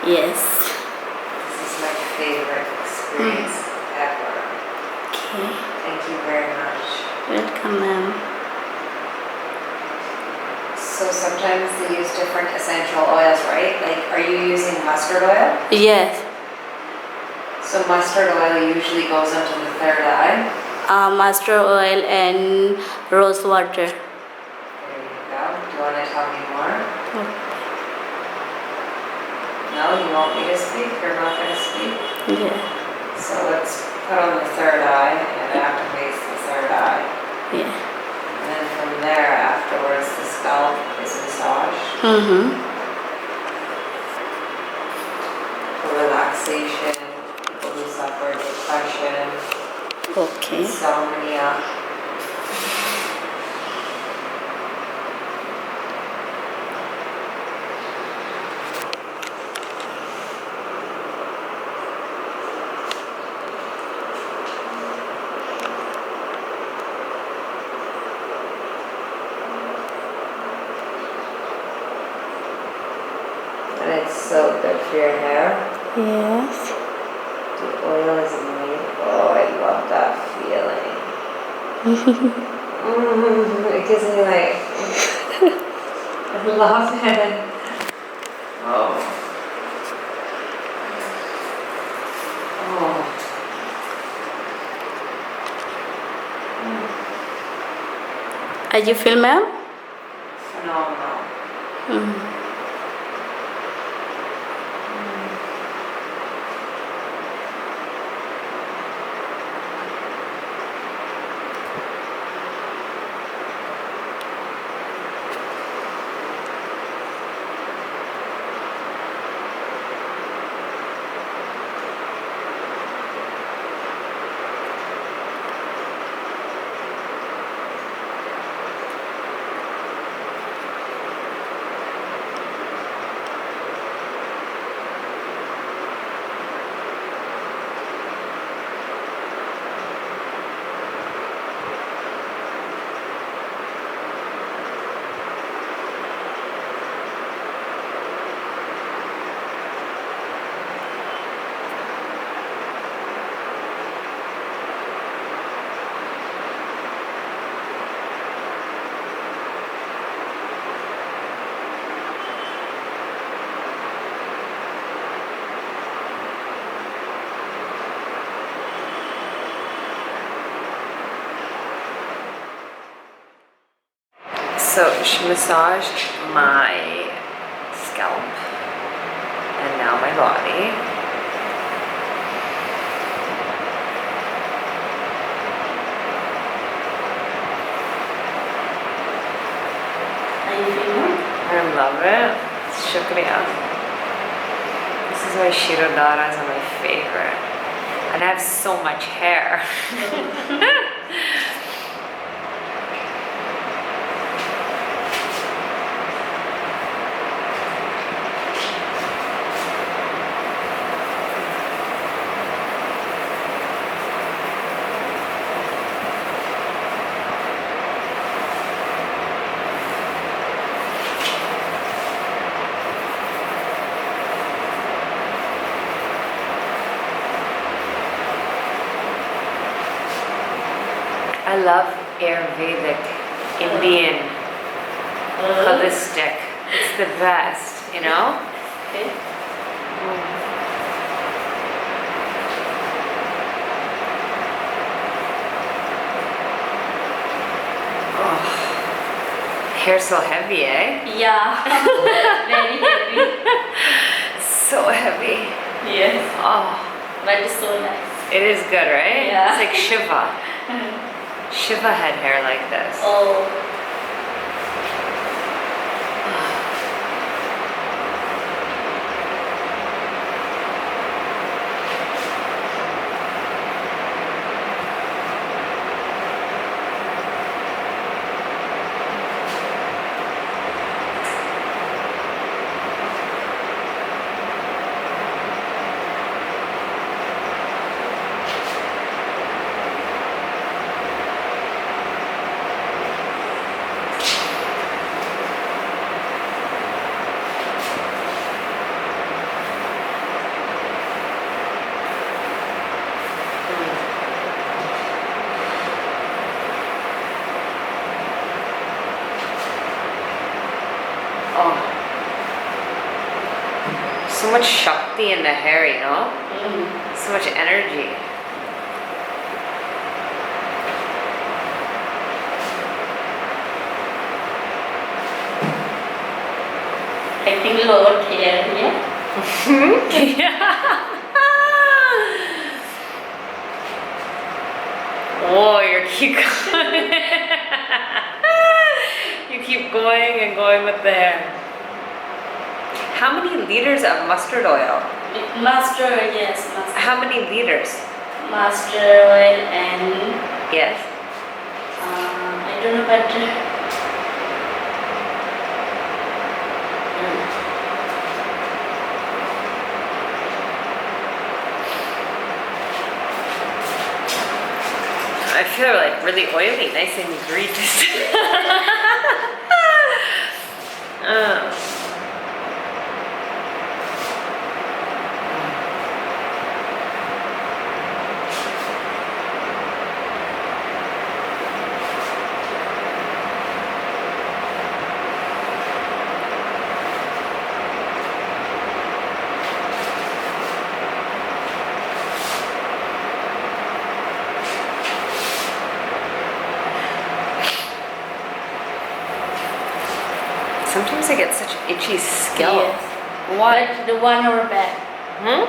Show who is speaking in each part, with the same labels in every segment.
Speaker 1: Yes.
Speaker 2: This is my favorite experience ever.
Speaker 1: Okay.
Speaker 2: Thank you very much.
Speaker 1: Welcome, ma'am.
Speaker 2: So sometimes they use different essential oils, right? Like, are you using mustard oil?
Speaker 1: Yes.
Speaker 2: So mustard oil usually goes into the third eye.
Speaker 1: Mustard oil and rose water.
Speaker 2: There you go. Do you want to tell me more? No, you want me to speak? You're not going to speak?
Speaker 1: Yeah.
Speaker 2: So let's put on the third eye and it activates the third eye.
Speaker 1: Yeah.
Speaker 2: And then from there afterwards the scalp is massaged for relaxation, people who suffer depression,
Speaker 1: Okay.
Speaker 2: insomnia. And it's so good for your hair.
Speaker 1: Yes.
Speaker 2: The oil is amazing. Oh, I love that feeling. It gives me like, I love it. Oh. Oh.
Speaker 1: How you feel, ma'am?
Speaker 2: Phenomenal. So she massaged my scalp and now my body.
Speaker 1: How you feel?
Speaker 2: I love it. Shukriya. This is why Shirodaras are my favorite. And I have so much hair. I love Ayurvedic, Indian, holistic. It's the best, you know?
Speaker 1: Okay.
Speaker 2: Oh, hair's so heavy, eh?
Speaker 1: Yeah. Very heavy.
Speaker 2: So heavy.
Speaker 1: Yes.
Speaker 2: Oh,
Speaker 1: But it's so nice.
Speaker 2: it is good, right?
Speaker 1: Yeah.
Speaker 2: It's like Shiva. Shiva had hair like this.
Speaker 1: Oh.
Speaker 2: so much Shakti in the hair, you know?
Speaker 1: Mm.
Speaker 2: So much energy.
Speaker 1: I think lower hair here.
Speaker 2: Yeah. Oh, you keep going. You keep going and going with the hair. How many liters of mustard oil?
Speaker 1: Mustard, yes, mustard.
Speaker 2: How many liters?
Speaker 1: Mustard oil and
Speaker 2: Yes.
Speaker 1: I don't know, but
Speaker 2: I feel like really oily, nice and greasy. Sometimes I get such itchy scalp.
Speaker 1: yes.
Speaker 2: Why?
Speaker 1: But the 1 hour back.
Speaker 2: Hmm?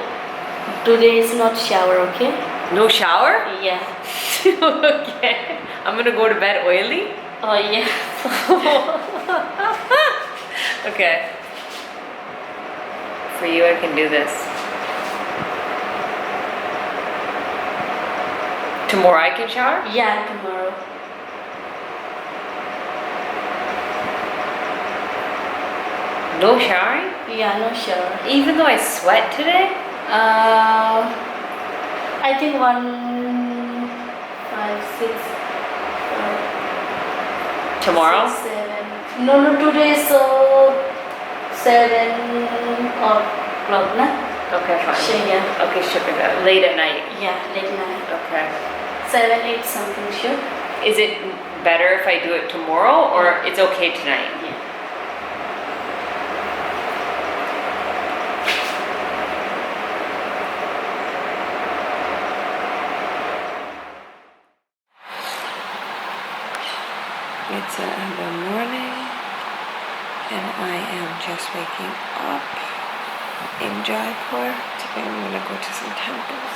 Speaker 1: Today is not shower, okay?
Speaker 2: No shower?
Speaker 1: Yeah.
Speaker 2: Okay. I'm gonna go to bed oily?
Speaker 1: Oh yeah.
Speaker 2: Okay. For you, I can do this. Tomorrow I can shower?
Speaker 1: Yeah, tomorrow.
Speaker 2: No showering?
Speaker 1: Yeah, no shower.
Speaker 2: Even though I sweat today?
Speaker 1: I think 1, 5, 6,
Speaker 2: Tomorrow?
Speaker 1: 6, 7. No, today is 7 o'clock, na?
Speaker 2: Okay, fine.
Speaker 1: Sure, yeah.
Speaker 2: Okay, ship it out. Late at night.
Speaker 1: Yeah, late night.
Speaker 2: Okay.
Speaker 1: 7, 8 something, sure.
Speaker 2: Is it better if I do it tomorrow or it's okay tonight?
Speaker 1: Yeah.
Speaker 2: It's the morning and I am just waking up in Jaipur. Today I'm gonna go to some temples.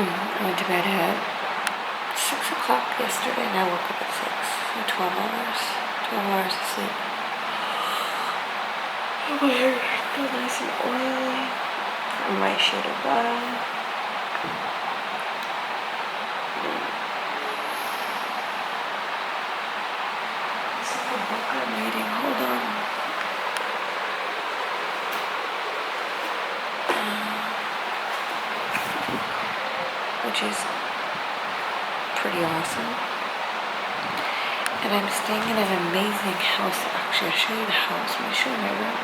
Speaker 2: I went to bed at 6 o'clock yesterday and I woke up at 6. So 12 hours. 12 hours of sleep. My hair is still nice and oily. My shade of butter. I'm reading, hold on. Which is pretty awesome. And I'm staying in an amazing house. Actually, I'll show you the house. I'm going to show you my room.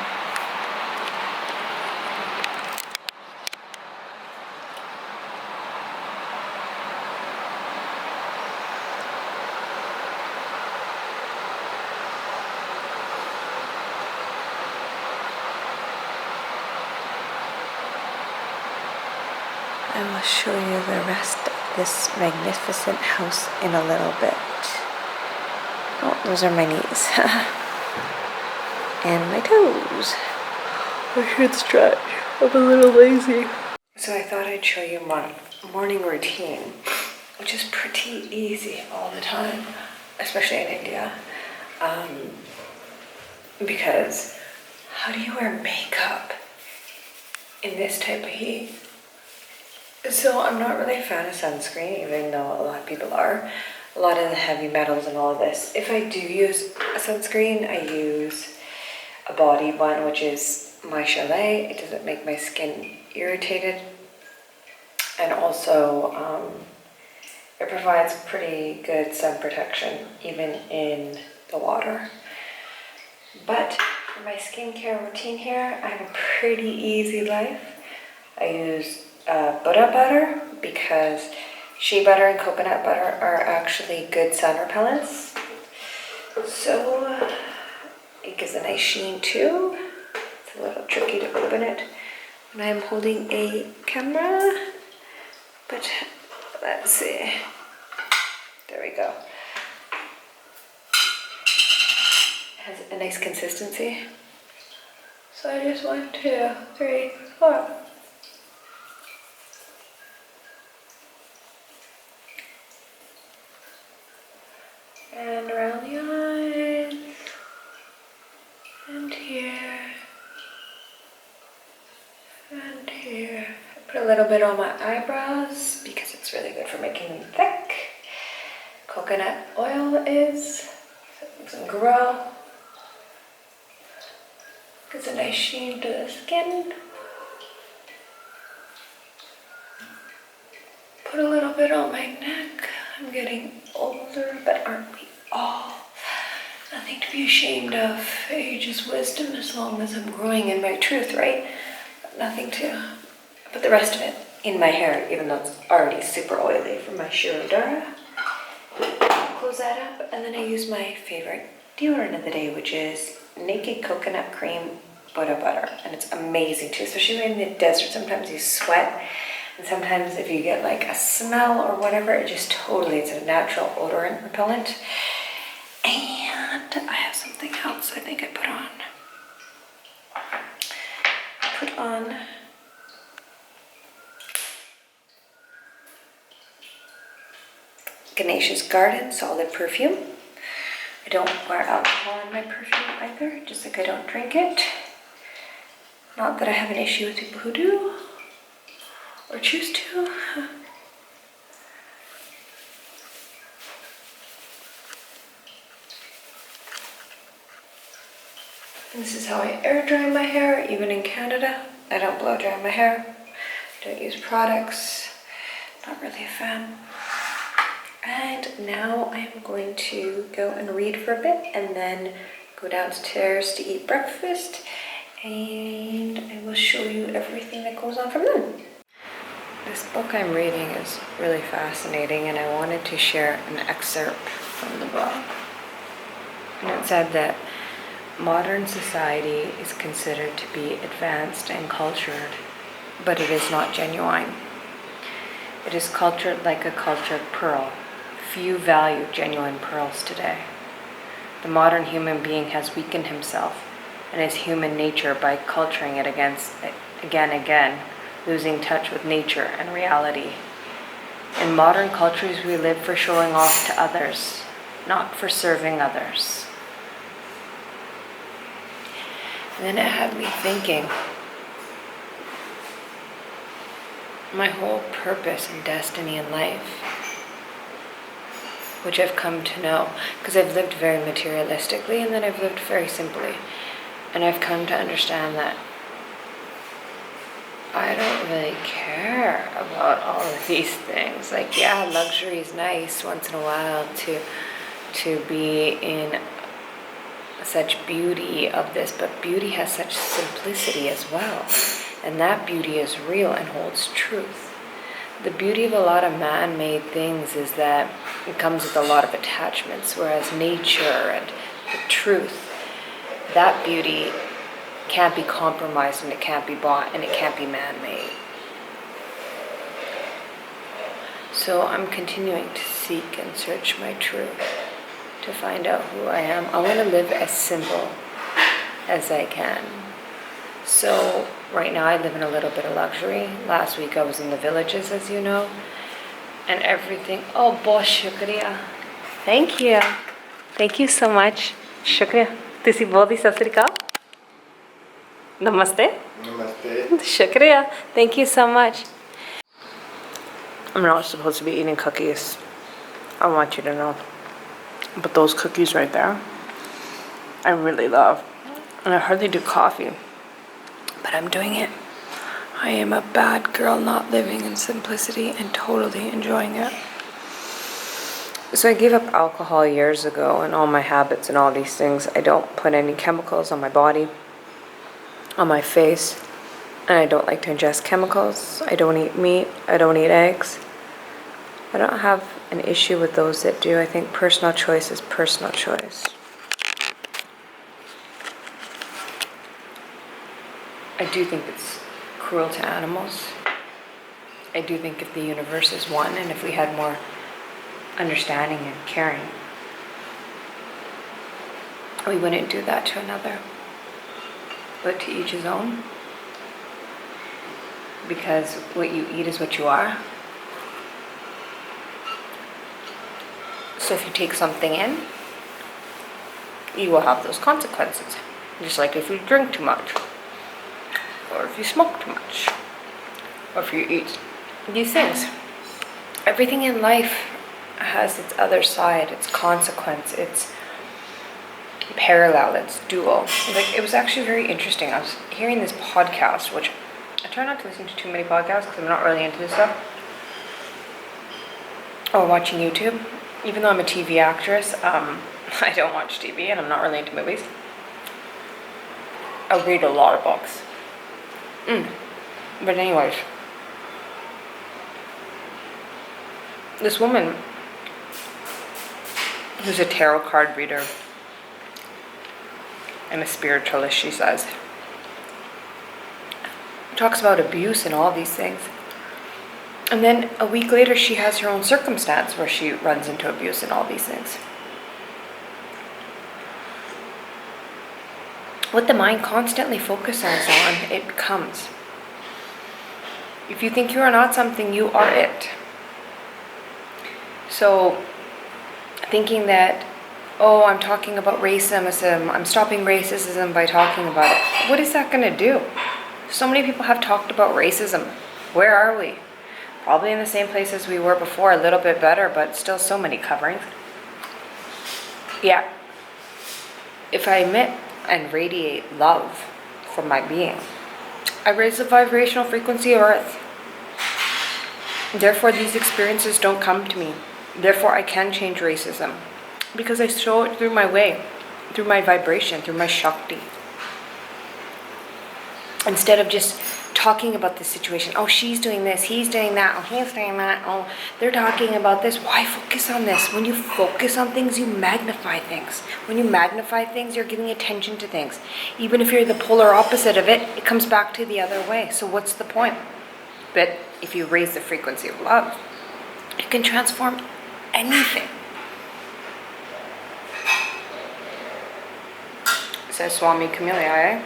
Speaker 2: I will show you the rest of this magnificent house in a little bit. Oh, those are my knees. And my toes. I should stretch. I'm a little lazy. So I thought I'd show you my morning routine, which is pretty easy all the time, especially in India. Because how do you wear makeup in this type of heat? So I'm not really a fan of sunscreen, even though a lot of people are. A lot of the heavy metals and all of this. If I do use a sunscreen, I use a body one, which is my Chalet. It doesn't make my skin irritated. And also, it provides pretty good sun protection, even in the water. But for my skincare routine here, I have a pretty easy life. I use Buddha butter because shea butter and coconut butter are actually good sun repellents. So it gives a nice sheen too. It's a little tricky to open it when I'm holding a camera, but let's see. There we go. It has a nice consistency. So I just 1, 2, 3, 4. And around the eyes, and here, and here. I put a little bit on my eyebrows because it's really good for making them thick. Coconut oil is, so it makes them grow. Gives a nice sheen to the skin. Put a little bit on my neck. I'm getting older, but aren't we all? Nothing to be ashamed of. Age is wisdom as long as I'm growing in my truth, right? But nothing to put the rest of it in my hair, even though it's already super oily from my Shirodara. Close that up, and then I use my favorite deodorant of the day, which is Naked Coconut Cream Butter. And it's amazing too, especially in the desert. Sometimes you sweat. And sometimes if you get like a smell or whatever, it just totally, it's a natural odorant repellent. And I have something else I think I put on. Put on Ganesha's Garden Solid Perfume. I don't wear alcohol in my perfume either, just like I don't drink it. Not that I have an issue with people who do. Or choose to. And this is how I air dry my hair, even in Canada. I don't blow dry my hair. I don't use products. Not really a fan. And now I'm going to go and read for a bit and then go downstairs to eat breakfast. And I will show you everything that goes on from then. This book I'm reading is really fascinating, and I wanted to share an excerpt from the book. And it said that modern society is considered to be advanced and cultured, but it is not genuine. It is cultured like a cultured pearl. Few value genuine pearls today. The modern human being has weakened himself and his human nature by culturing it again, losing touch with nature and reality. In modern cultures, we live for showing off to others, not for serving others. And then it had me thinking, my whole purpose and destiny in life, which I've come to know, because I've lived very materialistically and then I've lived very simply. And I've come to understand that I don't really care about all of these things. Like, yeah, luxury is nice once in a while to be in such beauty of this, but beauty has such simplicity as well. And that beauty is real and holds truth. The beauty of a lot of man-made things is that it comes with a lot of attachments, whereas nature and the truth, that beauty can't be compromised and it can't be bought and it can't be man-made. So I'm continuing to seek and search my truth to find out who I am. I want to live as simple as I can. So right now I live in a little bit of luxury. Last week I was in the villages, as you know, and everything. Oh, boss, shukriya. Thank you. Thank you so much. Shukriya. Tusi bodi sasrika. Namaste.
Speaker 3: Namaste.
Speaker 2: Shukriya. Thank you so much. I'm not supposed to be eating cookies. I want you to know. But those cookies right there, I really love. And I hardly do coffee. But I'm doing it. I am a bad girl not living in simplicity and totally enjoying it. So I gave up alcohol years ago and all my habits and all these things. I don't put any chemicals on my body, on my face, and I don't like to ingest chemicals. I don't eat meat. I don't eat eggs. I don't have an issue with those that do. I think personal choice is personal choice. I do think it's cruel to animals. I do think if the universe is one and if we had more understanding and caring, we wouldn't do that to another. But to each his own. Because what you eat is what you are. So if you take something in, you will have those consequences. Just like if you drink too much, or if you smoke too much, or if you eat these things. Everything in life has its other side, its consequence, its parallel, its dual. Like, it was actually very interesting. I was hearing this podcast, which I try not to listen to too many podcasts because I'm not really into this stuff, or watching YouTube. Even though I'm a TV actress, I don't watch TV and I'm not really into movies. I read a lot of books. But anyways, this woman who's a tarot card reader and a spiritualist, she says, talks about abuse and all these things. And then a week later, she has her own circumstance where she runs into abuse and all these things. What the mind constantly focuses on, it becomes. If you think you are not something, you are it. So, thinking that, oh, I'm talking about racism, I'm stopping racism by talking about it. What is that going to do? So many people have talked about racism. Where are we? Probably in the same place as we were before, a little bit better, but still so many coverings. Yeah. If I emit and radiate love from my being, I raise the vibrational frequency of Earth. Therefore, these experiences don't come to me. Therefore, I can change racism. Because I show it through my way, through my vibration, through my Shakti. Instead of just talking about the situation. Oh, she's doing this, he's doing that, oh, he's doing that, oh, they're talking about this. Why focus on this? When you focus on things, you magnify things. When you magnify things, you're giving attention to things. Even if you're the polar opposite of it, it comes back to the other way. So what's the point? But if you raise the frequency of love, you can transform anything. Says Swami Camillia, eh?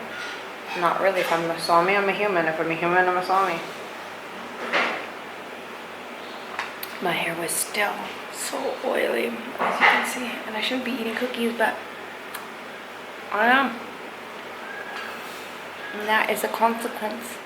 Speaker 2: Not really. If I'm a Swami, I'm a human. If I'm a human, I'm a Swami. My hair was still so oily, as you can see. And I shouldn't be eating cookies, but I am. And that is a consequence.